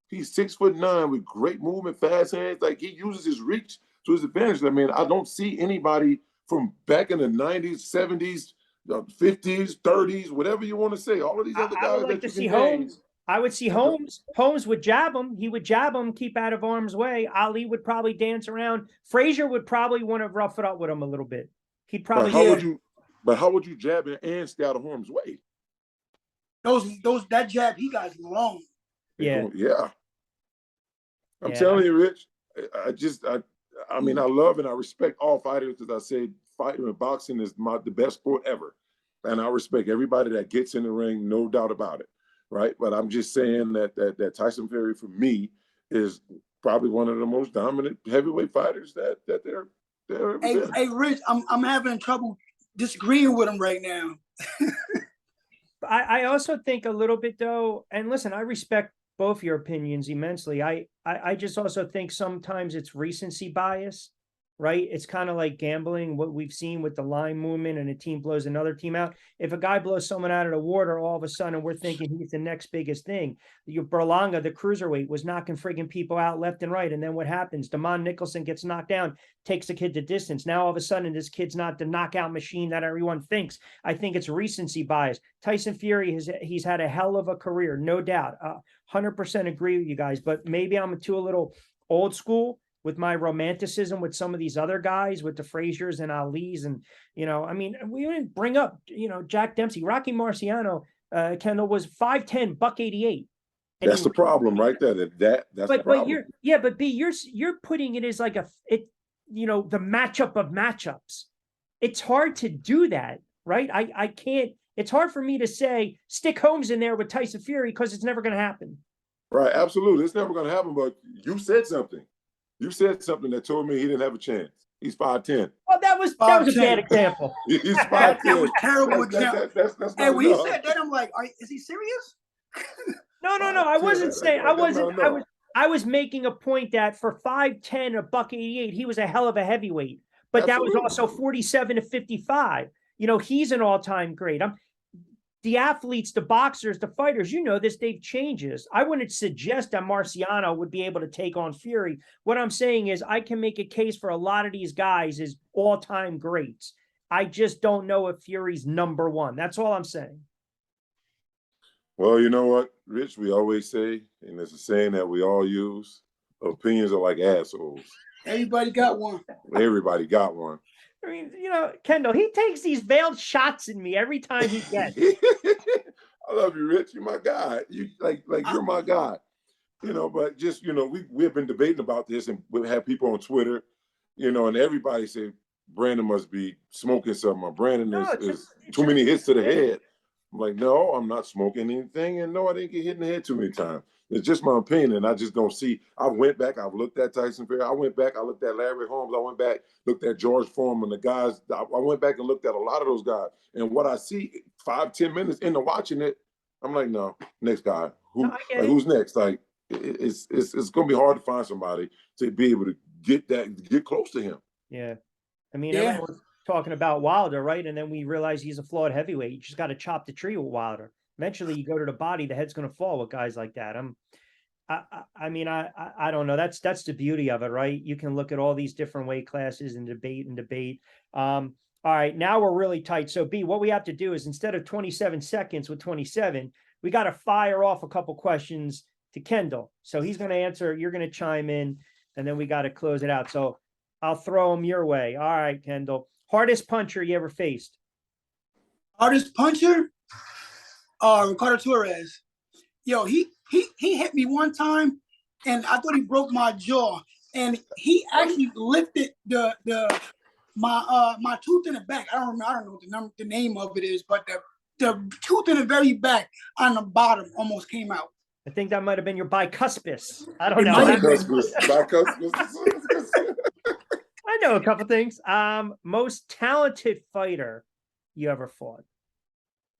He's 6'9" with great movement, fast hands. Like he uses his reach to his advantage. I mean, I don't see anybody from back in the 90s, 70s, 50s, 30s, whatever you want to say. All of these other guys I would like to see Holmes. I would see Holmes. Holmes would jab him. He would jab him, keep out of harm's way. Ali would probably dance around. Frazier would probably want to rough it up with him a little bit. He'd probably. But how would you jab him and stay out of harm's way? That jab he got is long. Yeah. I'm telling you, Rich. I mean, I love and I respect all fighters because I say fighting and boxing is the best sport ever, and I respect everybody that gets in the ring, no doubt about it. Right, but I'm just saying that Tyson Fury for me is probably one of the most dominant heavyweight fighters that there ever been. Hey, Rich, I'm having trouble disagreeing with him right now. I also think a little bit though, and listen, I respect both your opinions immensely. I just also think sometimes it's recency bias, right? It's kind of like gambling, what we've seen with the line movement and a team blows another team out. If a guy blows someone out of the water, all of a sudden we're thinking he's the next biggest thing. Berlanga, the cruiserweight, was knocking friggin' people out left and right. And then what happens? Damon Nicholson gets knocked down, takes the kid to distance. Now all of a sudden this kid's not the knockout machine that everyone thinks. I think it's recency bias. Tyson Fury, he's had a hell of a career, no doubt. 100% agree with you guys, but maybe I'm a little old school with my romanticism with some of these other guys, with the Fraziers and Ali's. And, I mean, we didn't bring up, Jack Dempsey, Rocky Marciano, Kendall was 5'10", $188. That's the problem right there. That's the problem. But B, you're putting it as like the matchup of matchups. It's hard to do that, right? I can't, it's hard for me to say stick Holmes in there with Tyson Fury because it's never going to happen. Right. Absolutely. It's never going to happen. But you said something. You said something that told me he didn't have a chance. He's 5'10". Well, that was a bad example. He's 5'10". That was terrible example. That's and when you said that, I'm like, is he serious? No. I wasn't saying. I was making a point that for 5'10", a $188, he was a hell of a heavyweight. But Absolutely. That was also 47 to 55. He's an all-time great. The athletes, the boxers, the fighters, they've changes. I wouldn't suggest that Marciano would be able to take on Fury. What I'm saying is I can make a case for a lot of these guys as all-time greats. I just don't know if Fury's number one. That's all I'm saying. Well, you know what, Rich, we always say, and it's a saying that we all use, opinions are like assholes. Everybody got one. Everybody got one. I mean, Kendall, he takes these veiled shots in me every time he gets. I love you, Rich. You're my guy. You you're my guy. But just we've been debating about this, and we've had people on Twitter, and everybody say Brandon must be smoking something. Or Brandon is too many hits to the head. I'm like, no, I'm not smoking anything, and no, I didn't get hit in the head too many times. It's just my opinion, and I just don't see. I went back, I've looked at Tyson Fury. I went back, I looked at Larry Holmes. I went back, looked at George Foreman, the guys. I went back and looked at a lot of those guys. And what I see 5-10 minutes into watching it, I'm like, no, next guy. Who's next? Like, it's going to be hard to find somebody to be able to get close to him. Yeah. I mean, Yeah. everyone was talking about Wilder, right? And then we realize he's a flawed heavyweight. You just got to chop the tree with Wilder. Eventually, you go to the body, the head's going to fall with guys like that. I mean, I don't know. That's the beauty of it, right? You can look at all these different weight classes and debate. All right, now we're really tight. So B, what we have to do is instead of 27 seconds with 27, we got to fire off a couple questions to Kendall. So he's going to answer, you're going to chime in, and then we got to close it out. So I'll throw them your way. All right, Kendall. Hardest puncher you ever faced? Hardest puncher? Ricardo Torres. Yo, he hit me one time, and I thought he broke my jaw. And he actually lifted my tooth in the back. I don't know what the name of it is, but the tooth in the very back on the bottom almost came out. I think that might have been your bicuspis. I don't know. Bicuspis. I know a couple things. Most talented fighter you ever fought?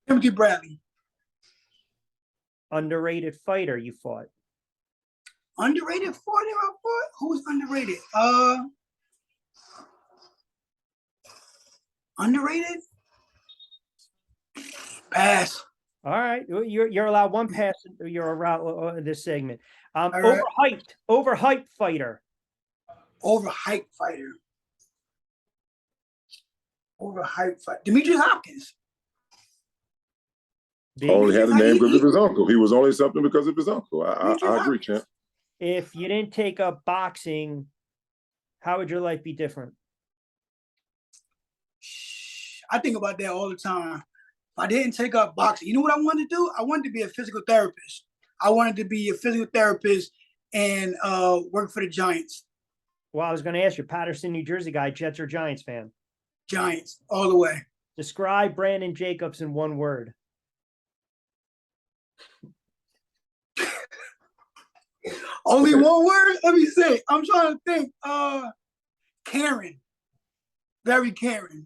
Timothy Bradley. Underrated fighter you fought? Underrated fighter I fought? Who's underrated? Underrated? Pass. All right, you're allowed one pass. You're allowed this segment. Right. Overhyped fighter. Overhyped fighter. Demetrius Hopkins. Only had the name because of his uncle. He was only something because of his uncle. I agree, champ. If you didn't take up boxing, how would your life be different? I think about that all the time. If I didn't take up boxing, you know what I wanted to do? I wanted to be a physical therapist. I wanted to be a physical therapist and work for the Giants. Well, I was going to ask you, Patterson, New Jersey guy, Jets or Giants fan? Giants, all the way. Describe Brandon Jacobs in one word. Only one word? Let me see. I'm trying to think. Caring. Very caring.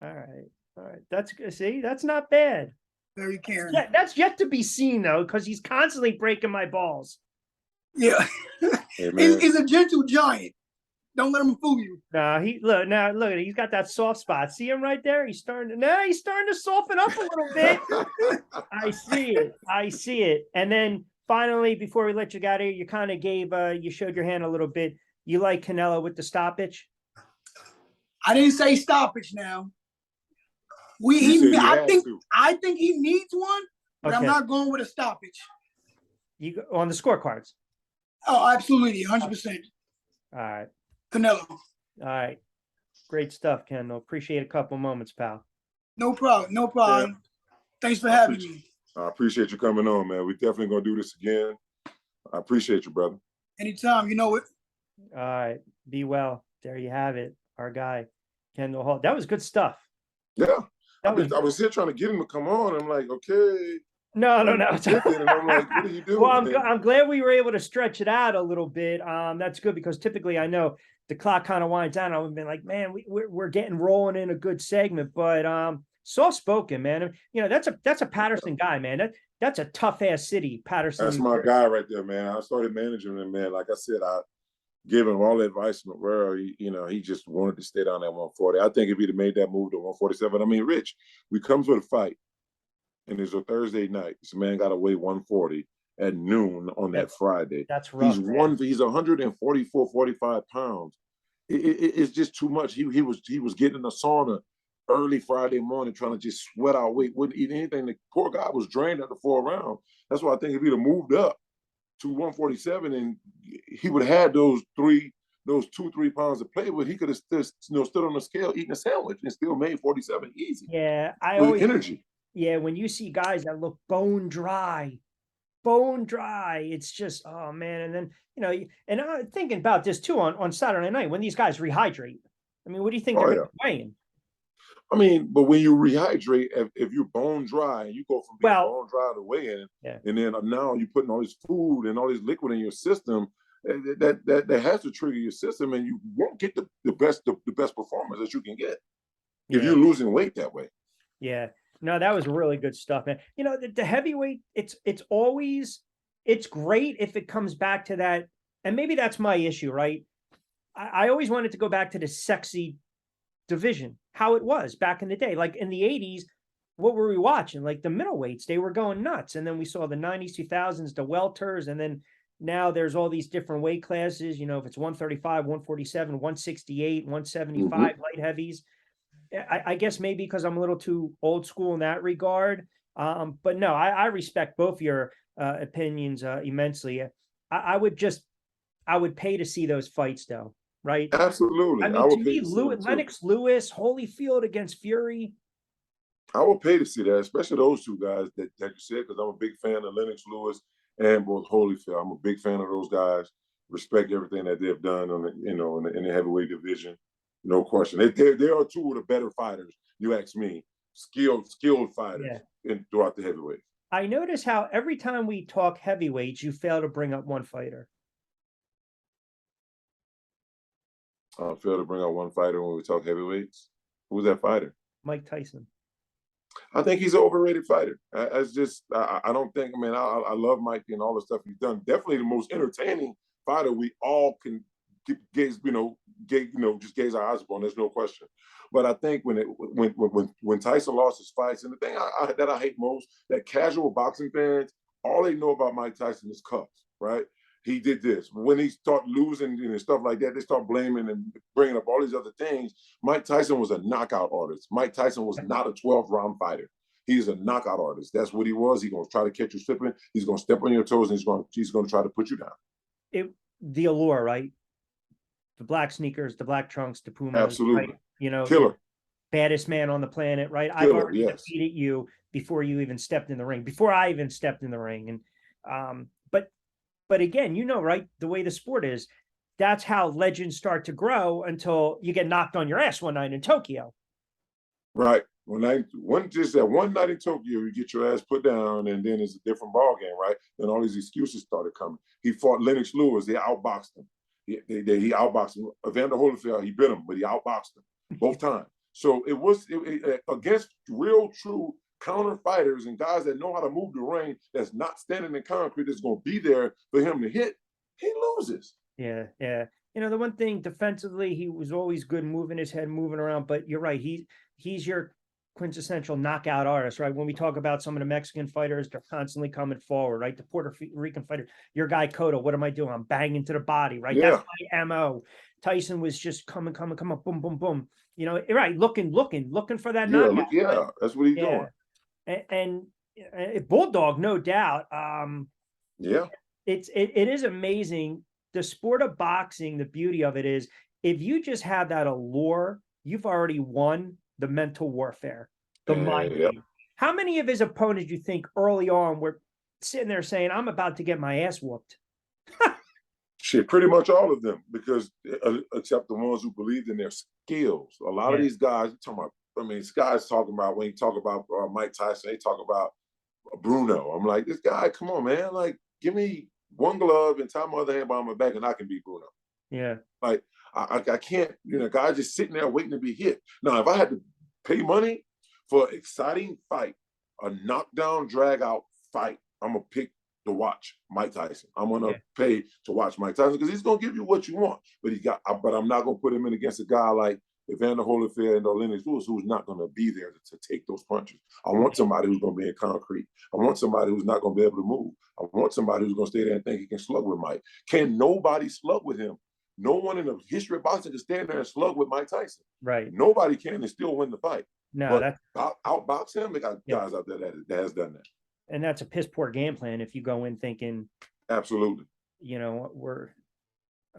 All right. That's good. See, that's not bad. Very caring. Yeah, that's yet to be seen, though, because he's constantly breaking my balls. Yeah. Hey, he's a gentle giant. Don't let him fool you. No, look at it. He's got that soft spot. See him right there? He's starting to soften up a little bit. I see it. And then finally, before we let you get out of here, you kind of you showed your hand a little bit. You like Canelo with the stoppage? I didn't say stoppage now. I think he needs one, but okay. I'm not going with a stoppage. You go on the scorecards? Oh, absolutely, 100%. All right. Canelo. All right. Great stuff, Kendall. Appreciate a couple moments, pal. No problem. Yeah. Thanks for having me. I appreciate you coming on, man. We're definitely going to do this again. I appreciate you, brother. Anytime. You know it. All right. Be well. There you have it. Our guy, Kendall Holt. That was good stuff. Yeah. I was here trying to get him to come on. I'm like, okay. No. And I'm like, what are you doing? Well, I'm glad we were able to stretch it out a little bit. That's good because typically I know the clock kind of winds down. I've been like, man, we're getting rolling in a good segment, but soft spoken, man. You know, that's a Patterson guy, man. That's a tough ass city, Patterson. That's my guy right there, man. I started managing him, man. Like I said, I gave him all the advice in the world. He just wanted to stay down at 140. I think if he'd have made that move to 147, I mean, Rich, we comes with a fight. And it's a Thursday night. This man got to weigh 140 at noon on that Friday. That's rough. He's 144, 45 pounds. It's just too much. He was getting in the sauna early Friday morning trying to just sweat out weight. Wouldn't eat anything. The poor guy was drained after 4 rounds. That's why I think if he'd have moved up to 147 and he would have had those 2-3 pounds to play with, he could have stood on the scale eating a sandwich and still made 47 easy. Yeah, energy. Yeah, when you see guys that look bone dry, it's just, oh man. And then, and I'm thinking about this too on Saturday night when these guys rehydrate. I mean, what do you think they're going to be weighing? I mean, but when you rehydrate, if you're bone dry and you go from being bone dry to weighing, and then now you're putting all this food and all this liquid in your system, that has to trigger your system, and you won't get the best performance that you can get if you're losing weight that way. Yeah. No, that was really good stuff, man. The heavyweight, it's always it's great if it comes back to that. And maybe that's my issue, right? I always wanted to go back to the sexy division, how it was back in the day. Like in the 80s, what were we watching? Like the middleweights, they were going nuts. And then we saw the 90s, 2000s, the welters. And then now there's all these different weight classes, if it's 135, 147, 168, 175, light heavies. I guess maybe because I'm a little too old school in that regard. But no, I respect both your opinions immensely. I would pay to see those fights though, right? Absolutely. I mean, to me, Lennox Lewis, Holyfield against Fury. I would pay to see that, especially those two guys that you said, because I'm a big fan of Lennox Lewis and both Holyfield. I'm a big fan of those guys. Respect everything that they've done on in the heavyweight division. No question. They are two of the better fighters, you ask me. Skilled fighters throughout the heavyweight. I notice how every time we talk heavyweights, you fail to bring up one fighter. I fail to bring up one fighter when we talk heavyweights. Who's that fighter? Mike Tyson. I think he's an overrated fighter. I don't think, man, I love Mike and all the stuff he's done. Definitely the most entertaining fighter we all can just gaze our eyes upon. There's no question. But I think when Tyson lost his fights, and the thing that I hate most, that casual boxing fans, all they know about Mike Tyson is cuffs, right? He did this. When he start losing and stuff like that, they start blaming and bringing up all these other things. Mike Tyson was a knockout artist. Mike Tyson was not a 12-round fighter. He's a knockout artist. That's what he was. He's going to try to catch you slipping. He's going to step on your toes, and he's going to try to put you down. The allure, right? The black sneakers, the black trunks, the Pumas. Absolutely. Right? Killer. Baddest man on the planet, right? Killer, I've already defeated you before you even stepped in the ring, before I even stepped in the ring. And but again, right, the way the sport is, that's how legends start to grow until you get knocked on your ass one night in Tokyo. Right. One night in Tokyo, you get your ass put down, and then it's a different ball game, right? Then all these excuses started coming. He fought Lennox Lewis. They outboxed him. He outboxed him. Evander Holyfield, he bit him, but he outboxed him both times. So it was against real, true counter fighters and guys that know how to move the ring, that's not standing in concrete, that's going to be there for him to hit. He loses. Yeah. The one thing defensively, he was always good moving his head, moving around. But you're right. He's your quintessential knockout artist, right? When we talk about some of the Mexican fighters, they're constantly coming forward, right? The Puerto Rican fighter, your guy Cotto, what am I doing? I'm banging to the body, right? Yeah. That's my MO. Tyson was just coming, boom, boom, boom. Right, looking for that knockout. Yeah, that's what he's doing. And Bulldog, no doubt. It is amazing. The sport of boxing, the beauty of it is, if you just have that allure, you've already won the mental warfare, the mind game. How many of his opponents you think early on were sitting there saying, I'm about to get my ass whooped? Shit, pretty much all of them, because except the ones who believed in their skills. A lot of these guys, this guy's talking about, when he talk about Mike Tyson, they talk about Bruno. I'm like, this guy, come on, man. Like, give me one glove and tie my other hand behind my back, and I can beat Bruno. Yeah. Like, I can't, guys just sitting there waiting to be hit. Now, if I had to pay money for an exciting fight, a knockdown, drag-out fight, I'm going to pick to watch Mike Tyson. I'm going to pay to watch Mike Tyson, because he's going to give you what you want. But I'm not going to put him in against a guy like Evander Holyfield and Lennox Lewis, who's not going to be there to take those punches. I want somebody who's going to be in concrete. I want somebody who's not going to be able to move. I want somebody who's going to stay there and think he can slug with Mike. Can nobody slug with him? No one in the history of boxing can stand there and slug with Mike Tyson. Right. Nobody can and still win the fight. No, but outbox him, they got guys out there that has done that. And that's a piss poor game plan if you go in thinking, absolutely,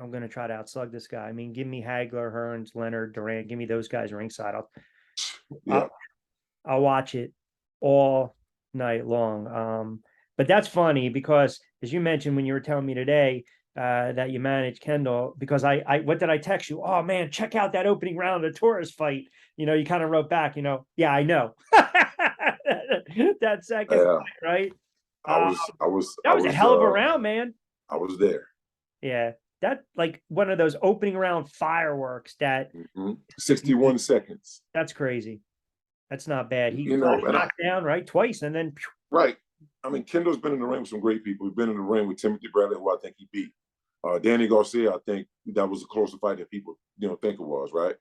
I'm going to try to outslug this guy. I mean, give me Hagler, Hearns, Leonard, Durant. Give me those guys ringside. I'll watch it all night long. But that's funny because, as you mentioned when you were telling me today that you managed Kendall, because what did I text you? Oh man, check out that opening round of the Torres fight. You kind of wrote back, yeah, I know. That second fight, right? That was a hell of a round, man. I was there. Yeah. That, like, one of those opening round fireworks that 61 seconds. That's crazy. That's not bad. He got knocked down, right? Twice, and then right. I mean, Kendall's been in the ring with some great people. He's been in the ring with Timothy Bradley, who I think he beat. Danny Garcia, I think that was a closer fight than people, think it was, right?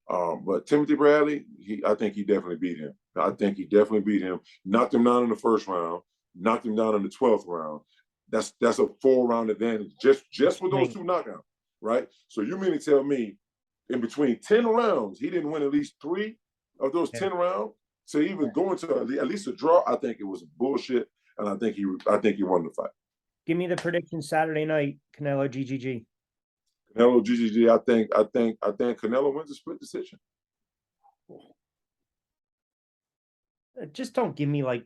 But Timothy Bradley, I think he definitely beat him. I think he definitely beat him. Knocked him down in the first round. Knocked him down in the 12th round. That's a 4-round advantage just with those 2 knockouts, right? So you mean to tell me, in between 10 rounds, he didn't win at least 3 of those 10 rounds to even go into at least a draw? I think it was bullshit, and I think he won the fight. Give me the prediction Saturday night, Canelo-GGG. Canelo-GGG, I think Canelo wins a split decision. Just don't give me like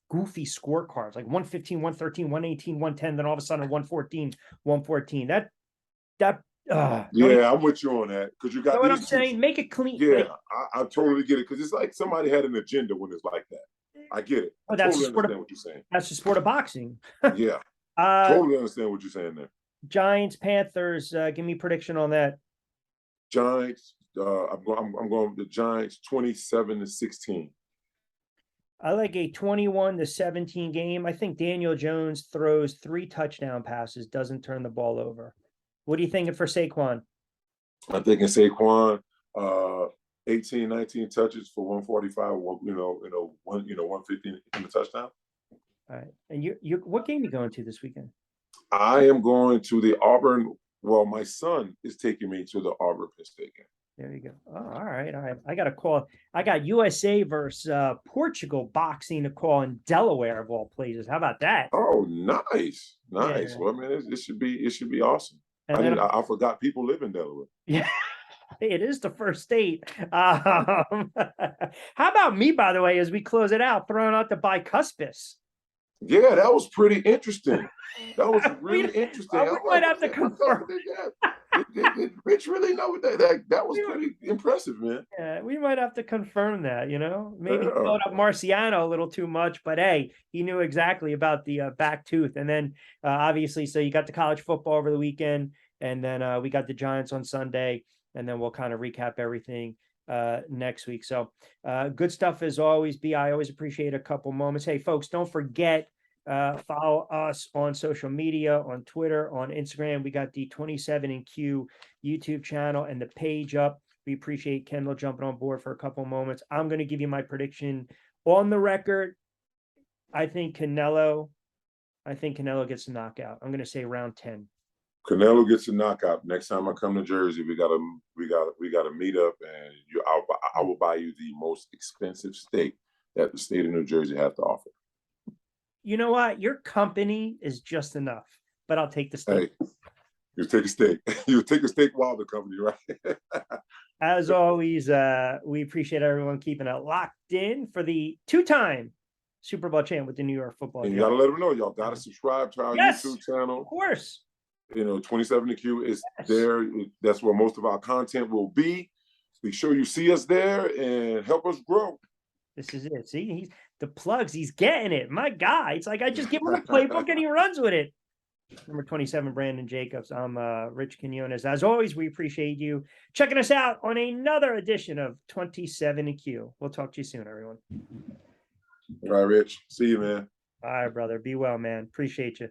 goofy scorecards, like 115, 113, 118, 110, then all of a sudden 114, 114. Yeah, I'm with you on that, because you got what I'm saying. Make it clean. Yeah, I totally get it, because it's like somebody had an agenda when it's like that. I get it. I totally understand what you're saying. That's the sport of boxing. Yeah, totally understand what you're saying there. Giants, Panthers. Give me a prediction on that. Giants. I'm going with the Giants 27-16. I like a 21-17 game. I think Daniel Jones throws 3 touchdown passes, doesn't turn the ball over. What are you thinking for Saquon? I'm thinking Saquon, 18, 19 touches for 145, 150 in the touchdown. All right. And you what game are you going to this weekend? I am going to the Auburn. Well, my son is taking me to the Auburn Penn State game. There you go. Oh, all right. I got a call. I got USA versus Portugal boxing to call in Delaware, of all places. How about that? Oh, nice. Yeah. Well, I mean, it should be awesome. I forgot people live in Delaware. Yeah. It is the first state. How about me, by the way, as we close it out, throwing out the bicuspis? Yeah, that was pretty interesting. That was really interesting. We might have to confirm. Did Rich really know that was pretty impressive, man. Yeah, we might have to confirm that, Maybe he followed up Marciano a little too much, but hey, he knew exactly about the back tooth. And then obviously, so you got the college football over the weekend, and then we got the Giants on Sunday, and then we'll kind of recap everything next week. So good stuff as always. I always appreciate a couple moments. Hey, folks, don't forget, follow us on social media, on Twitter, on Instagram. We got the 27&Q YouTube channel and the page up. We appreciate Kendall jumping on board for a couple moments. I'm going to give you my prediction on the record. I think Canelo gets a knockout. I'm going to say round 10. Canelo gets a knockout. Next time I come to Jersey, we gotta meet up, and I will buy you the most expensive steak that the state of New Jersey has to offer. You know what? Your company is just enough, but I'll take the steak. Hey, you take a steak. You take a steak while the company, right? As always, we appreciate everyone keeping it locked in for the 2-time Super Bowl champ with the New York Football. And you gotta let them know, y'all gotta subscribe to our YouTube channel. Of course. 27&Q is there. That's where most of our content will be. Be sure you see us there and help us grow. This is it. See, the plugs. He's getting it. My guy. It's like I just give him the playbook and he runs with it. Number 27, Brandon Jacobs. I'm Rich Quinones. As always, we appreciate you checking us out on another edition of 27&Q. We'll talk to you soon, everyone. All right, Rich. See you, man. All right, brother. Be well, man. Appreciate you.